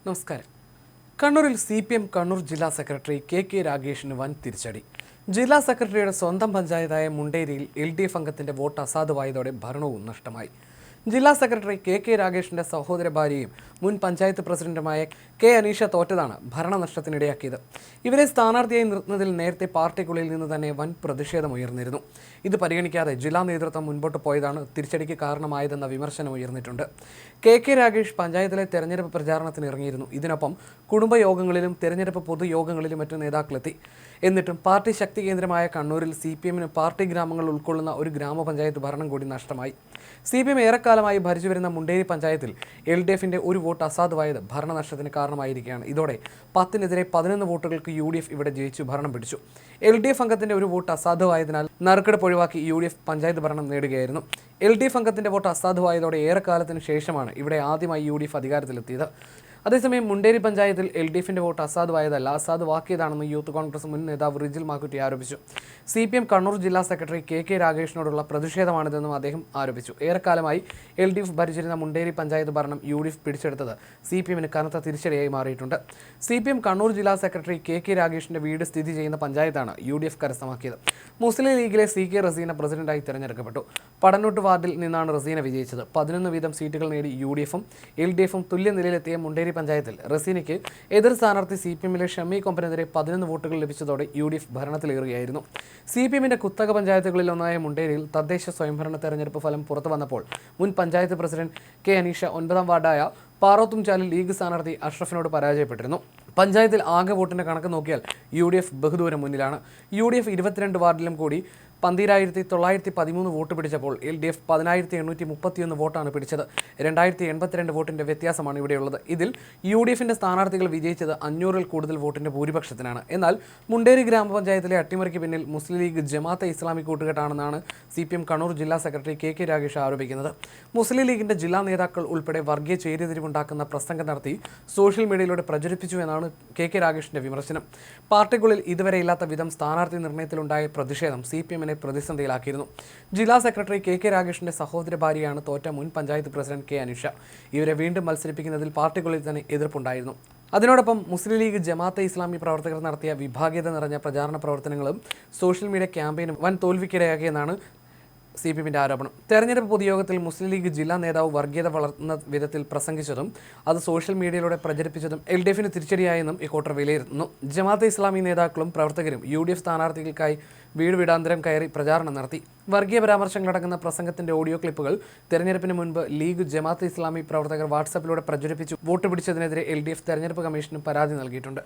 നമസ്കാരം. കണ്ണൂരിൽ CPM കണ്ണൂർ ജില്ലാ സെക്രട്ടറി കെ രാഗേഷിന് വൻ തിരിച്ചടി. ജില്ലാ സെക്രട്ടറിയുടെ സ്വന്തം പഞ്ചായത്തായ മുണ്ടേരിയിൽ LDF അംഗത്തിന്റെ വോട്ട് അസാധുവായതോടെ ഭരണവും നഷ്ടമായി. ജില്ലാ സെക്രട്ടറി കെ രാഗേഷിന്റെ സഹോദര ഭാര്യയും മുൻ പഞ്ചായത്ത് പ്രസിഡന്റുമായ കെ അനീഷ തോറ്റതാണ് ഭരണനഷ്ടത്തിനിടയാക്കിയത്. ഇവരെ സ്ഥാനാർത്ഥിയായി നിർത്തുന്നതിൽ നേരത്തെ പാർട്ടിക്കുള്ളിൽ നിന്ന് തന്നെ വൻ പ്രതിഷേധമുയർന്നിരുന്നു. ഇത് പരിഗണിക്കാതെ ജില്ലാ നേതൃത്വം മുൻപോട്ട് പോയതാണ് തിരിച്ചടിക്ക് കാരണമായതെന്ന വിമർശനം ഉയർന്നിട്ടുണ്ട്. കെ രാഗേഷ് പഞ്ചായത്തിലെ തെരഞ്ഞെടുപ്പ് പ്രചാരണത്തിന് ഇറങ്ങിയിരുന്നു. ഇതിനൊപ്പം കുടുംബയോഗങ്ങളിലും തെരഞ്ഞെടുപ്പ് പൊതുയോഗങ്ങളിലും മറ്റു നേതാക്കളെത്തി. എന്നിട്ടും പാർട്ടി ശക്തി കേന്ദ്രമായ കണ്ണൂരിൽ CPMന് പാർട്ടി ഗ്രാമങ്ങൾ ഉൾക്കൊള്ളുന്ന ഒരു ഗ്രാമപഞ്ചായത്ത് ഭരണം കൂടി നഷ്ടമായി. CPM ഏറെക്കാലമായി ഭരിച്ചുവരുന്ന മുണ്ടേരി പഞ്ചായത്തിൽ LDFന്റെ ഒരു വോട്ട് അസാധുവായത് ഭരണനഷ്ടത്തിന് കാരണമായിരിക്കുകയാണ്. ഇതോടെ 10-നെതിരെ 11 വോട്ടുകൾക്ക് UDF ഇവിടെ ജയിച്ചു ഭരണം പിടിച്ചു. LDF അംഗത്തിന്റെ ഒരു വോട്ട് അസാധുവായതിനാൽ നറുക്കെടുപ്പ് ഒഴിവാക്കി UDF പഞ്ചായത്ത് ഭരണം നേടുകയായിരുന്നു. LDF അംഗത്തിന്റെ വോട്ട് അസാധുവായതോടെ ഏറെക്കാലത്തിന് ശേഷമാണ് ഇവിടെ ആദ്യമായി UDF അധികാരത്തിലെത്തിയത്. അതേസമയം മുണ്ടേരി പഞ്ചായത്തിൽ LDFന്റെ വോട്ട് അസാധുവായതല്ല, അസാധുവാക്കിയതാണെന്ന് യൂത്ത് കോൺഗ്രസ് മുൻ നേതാവ് റിജിൽ മാക്കുറ്റി ആരോപിച്ചു. CPM കണ്ണൂർ ജില്ലാ സെക്രട്ടറി കെ രാഗേഷിനോടുള്ള പ്രതിഷേധമാണിതെന്നും അദ്ദേഹം ആരോപിച്ചു. ഏറെക്കാലമായി LDF ഭരിച്ചിരുന്ന മുണ്ടേരി പഞ്ചായത്ത് ഭരണം UDF പിടിച്ചെടുത്തത് CPMന് കനത്ത തിരിച്ചടിയായി മാറിയിട്ടുണ്ട്. CPM കണ്ണൂർ ജില്ലാ സെക്രട്ടറി കെ രാഗേഷിന്റെ വീട് സ്ഥിതി ചെയ്യുന്ന പഞ്ചായത്താണ് UDF കരസ്ഥമാക്കിയത്. മുസ്ലിം ലീഗിലെ CK റസീന പ്രസിഡന്റായി തിരഞ്ഞെടുക്കപ്പെട്ടു. പടന്നൂട്ട് വാർഡിൽ നിന്നാണ് റസീന വിജയിച്ചത്. 11 വീതം സീറ്റുകൾ നേടി UDFും LDFും തുല്യ നിലയിലെത്തിയ മുണ്ടേരി പഞ്ചായത്തിൽ റസീനയ്ക്ക് എതിർ സ്ഥാനാർത്ഥി CPMലെ ഷമി കൊമ്പനെതിരെ 11 വോട്ടുകൾ ലഭിച്ചതോടെ UDF ഭരണത്തിലേറുകയായിരുന്നു. CPMന്റെ കുത്തക പഞ്ചായത്തുകളിൽ ഒന്നായ മുണ്ടേരിയിൽ തദ്ദേശ സ്വയംഭരണ തെരഞ്ഞെടുപ്പ് ഫലം പുറത്തു വന്നപ്പോൾ മുൻ പഞ്ചായത്ത് പ്രസിഡന്റ് കെ അനീഷ 9ാം വാർഡായ പാറോത്തുംചാലിൽ ലീഗ് സ്ഥാനാർത്ഥി അഷ്റഫിനോട് പരാജയപ്പെട്ടിരുന്നു. പഞ്ചായത്തിൽ ആകെ വോട്ടിന്റെ കണക്ക് നോക്കിയാൽ UDF ബഹുദൂരം മുന്നിലാണ്. UDF 22 വാർഡിലും കൂടി 12,913 വോട്ട് പിടിച്ചപ്പോൾ LDF 10,831 വോട്ടാണ് പിടിച്ചത്. 2,082 വോട്ടിന്റെ വ്യത്യാസമാണ് ഇവിടെയുള്ളത്. ഇതിൽ UDFന്റെ സ്ഥാനാർത്ഥികൾ വിജയിച്ചത് 500-ൽ കൂടുതൽ വോട്ടിന്റെ ഭൂരിപക്ഷത്തിനാണ്. എന്നാൽ മുണ്ടേരി ഗ്രാമപഞ്ചായത്തിലെ അട്ടിമറിക്ക് പിന്നിൽ മുസ്ലിം ലീഗ് ജമാഅത്തെ ഇസ്ലാമി കൂട്ടുകെട്ടാണെന്നാണ് CPM കണ്ണൂർ ജില്ലാ സെക്രട്ടറി കെ രാഗേഷ് ആരോപിക്കുന്നത്. മുസ്ലിം ലീഗിന്റെ ജില്ലാ നേതാക്കൾ ഉൾപ്പെടെ വർഗീയ ചേരിതിരിവുണ്ടാക്കുന്ന പ്രസംഗം നടത്തി സോഷ്യൽ മീഡിയയിലൂടെ പ്രചരിപ്പിച്ചു എന്നാണ് കെ രാഗേഷിന്റെ വിമർശനം. പാർട്ടിക്കുള്ളിൽ ഇതുവരെ ഇല്ലാത്ത വിധം സ്ഥാനാർത്ഥി നിർണയത്തിലുണ്ടായ പ്രതിഷേധം CPMനെ പ്രതിസന്ധിയിലാക്കിയിരുന്നു. ജില്ലാ സെക്രട്ടറി കെ രാഗേഷിന്റെ സഹോദര ഭാര്യയാണ് തോറ്റ മുൻ പഞ്ചായത്ത് പ്രസിഡന്റ് കെ അനീഷ. ഇവരെ വീണ്ടും മത്സരിപ്പിക്കുന്നതിൽ പാർട്ടിക്കുള്ളിൽ തന്നെ എതിർപ്പുണ്ടായിരുന്നു. അതിനോടൊപ്പം മുസ്ലിം ലീഗ് ജമാഅത്തെ ഇസ്ലാമി പ്രവർത്തകർ നടത്തിയ വിഭാഗീയത നിറഞ്ഞ പ്രചാരണ പ്രവർത്തനങ്ങളും സോഷ്യൽ മീഡിയ ക്യാമ്പയിനും വൻ തോൽവിക്കിടയാക്കിയെന്നാണ് CPMന്റെ ആരോപണം. തെരഞ്ഞെടുപ്പ് പൊതുയോഗത്തിൽ മുസ്ലിം ലീഗ് ജില്ലാ നേതാവ് വർഗീയത വളർത്തുന്ന വിധത്തിൽ പ്രസംഗിച്ചതും അത് സോഷ്യൽ മീഡിയയിലൂടെ പ്രചരിപ്പിച്ചതും LDFന് തിരിച്ചടിയായെന്നും ഇക്കൂട്ടർ വിലയിരുത്തുന്നു. ജമാഅത്തെ ഇസ്ലാമി നേതാക്കളും പ്രവർത്തകരും UDF സ്ഥാനാർത്ഥികൾക്കായി വീട് വീടാന്തരം കയറി പ്രചാരണം നടത്തി. വർഗീയ പരാമർശങ്ങളടങ്ങുന്ന പ്രസംഗത്തിന്റെ ഓഡിയോ ക്ലിപ്പുകൾ തെരഞ്ഞെടുപ്പിന് മുൻപ് ലീഗ് ജമാഅത്തെ ഇസ്ലാമി പ്രവർത്തകർ വാട്സാപ്പിലൂടെ പ്രചരിപ്പിച്ചു വോട്ട് പിടിച്ചതിനെതിരെ LDF തെരഞ്ഞെടുപ്പ് കമ്മീഷന് പരാതി നൽകിയിട്ടുണ്ട്.